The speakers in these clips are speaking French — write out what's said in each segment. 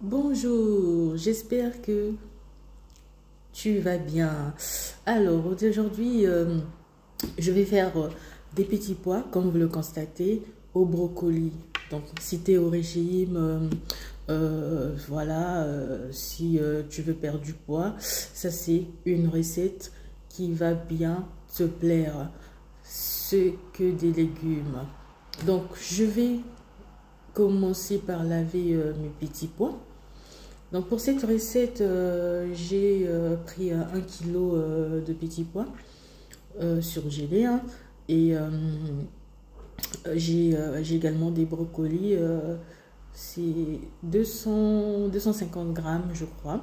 Bonjour, j'espère que tu vas bien. Alors, aujourd'hui, je vais faire des petits pois, comme vous le constatez, au brocoli. Donc, si tu es au régime, voilà, si tu veux perdre du poids, ça c'est une recette qui va bien te plaire. Ce que des légumes. Donc, je vais commencer par laver mes petits pois. Donc pour cette recette, j'ai pris 1 kg de petits pois surgelés, hein, et j'ai également des brocolis, c'est 250 grammes je crois.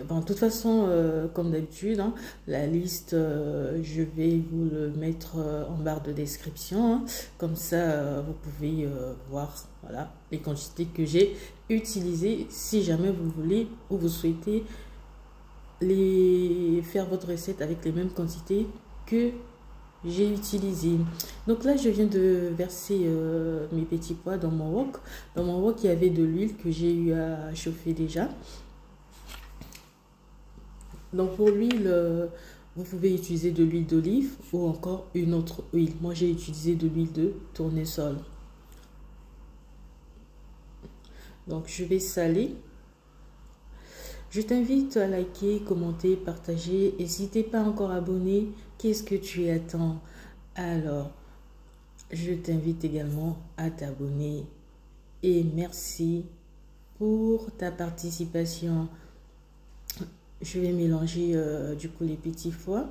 Bon, de toute façon, comme d'habitude, hein, la liste, je vais vous le mettre en barre de description, hein. Comme ça, vous pouvez voir, voilà, les quantités que j'ai utilisées si jamais vous voulez ou vous souhaitez faire votre recette avec les mêmes quantités que j'ai utilisées. Donc là, je viens de verser mes petits pois dans mon wok. Dans mon wok, il y avait de l'huile que j'ai eu à chauffer déjà. Donc pour l'huile, vous pouvez utiliser de l'huile d'olive ou encore une autre huile. Moi, j'ai utilisé de l'huile de tournesol. Donc je vais saler. Je t'invite à liker, commenter, partager. Et si tu n'es pas encore abonné, qu'est-ce que tu attends? Alors, je t'invite également à t'abonner. Et merci pour ta participation. Je vais mélanger du coup les petits pois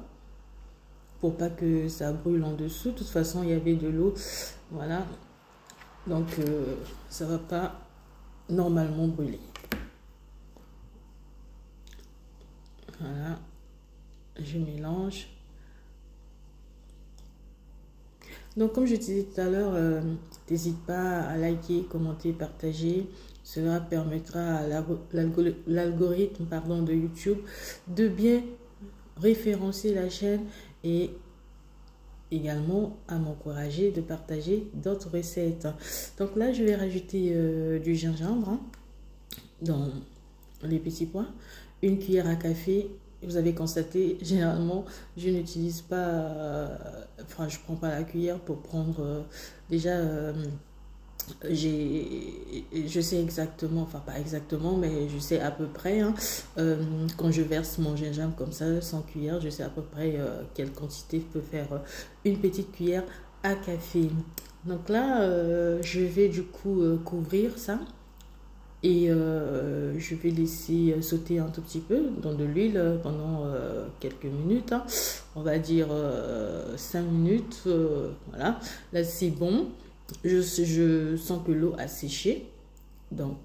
pour pas que ça brûle en dessous. De toute façon, il y avait de l'eau. Voilà. Donc, ça va pas normalement brûler. Voilà. Je mélange. Donc, comme je disais tout à l'heure, n'hésite pas à liker, commenter, partager. Cela permettra à l'algorithme de YouTube de bien référencer la chaîne et également à m'encourager de partager d'autres recettes. Donc là, je vais rajouter du gingembre, hein, dans les petits pois, 1 cuillère à café. Vous avez constaté, généralement, je n'utilise pas, enfin, je prends pas la cuillère pour prendre déjà. Je sais exactement, enfin pas exactement, mais je sais à peu près, hein, quand je verse mon gingembre comme ça, sans cuillère, je sais à peu près quelle quantité peut faire une petite cuillère à café. Donc là, je vais du coup couvrir ça et je vais laisser sauter un tout petit peu dans de l'huile pendant quelques minutes, hein. On va dire 5 minutes, voilà. Là, c'est bon. Je sens que l'eau a séché, donc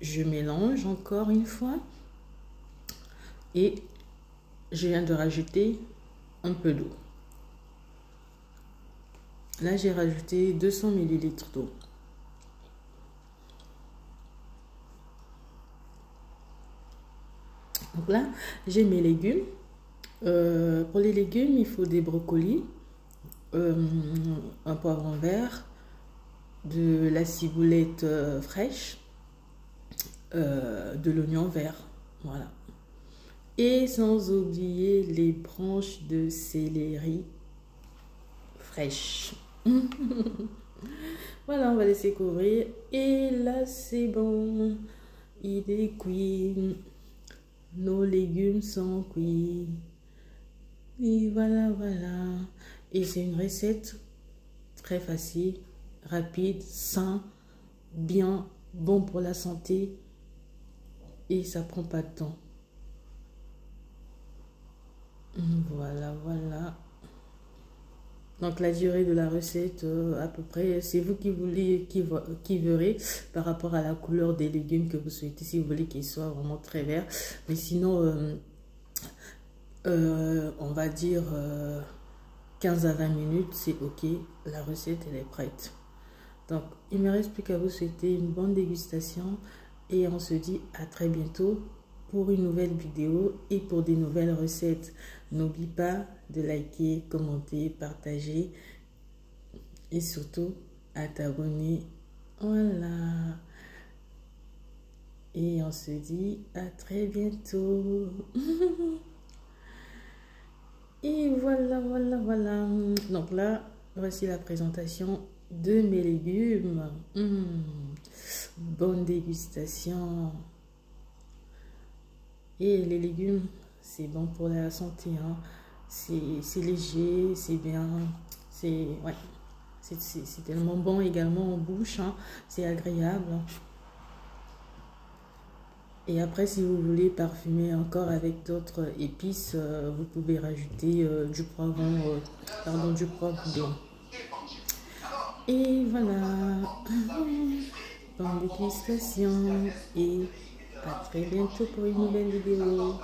je mélange encore une fois et je viens de rajouter un peu d'eau. Là, j'ai rajouté 200 ml d'eau. Donc là, j'ai mes légumes. Pour les légumes, il faut des brocolis, un poivron vert, de la ciboulette fraîche, de l'oignon vert, voilà. Et sans oublier les branches de céleri fraîches. Voilà, on va laisser couvrir. Et là, c'est bon. Il est cuit. Nos légumes sont cuits. Et voilà, voilà. Et c'est une recette très facile, rapide, sain, bien, bon pour la santé. Et ça prend pas de temps. Voilà, voilà. Donc la durée de la recette, à peu près, c'est vous qui verrez par rapport à la couleur des légumes que vous souhaitez. Si vous voulez qu'ils soient vraiment très verts. Mais sinon, on va dire 15 à 20 minutes, c'est ok. La recette, elle est prête. Donc, il ne me reste plus qu'à vous souhaiter une bonne dégustation. Et on se dit à très bientôt pour une nouvelle vidéo et pour des nouvelles recettes. N'oublie pas de liker, commenter, partager et surtout à t'abonner. Voilà. on se dit à très bientôt. Et voilà, voilà, voilà. Donc là, voici la présentation de mes légumes. Bonne dégustation. Et les légumes, c'est bon pour la santé, hein. C'est léger, c'est bien. Ouais, c'est tellement bon également en bouche, hein. C'est agréable. Et après, si vous voulez parfumer encore avec d'autres épices, vous pouvez rajouter du poivron, du poivre blanc. Et voilà. Bonne dégustation et à très bientôt pour une nouvelle vidéo.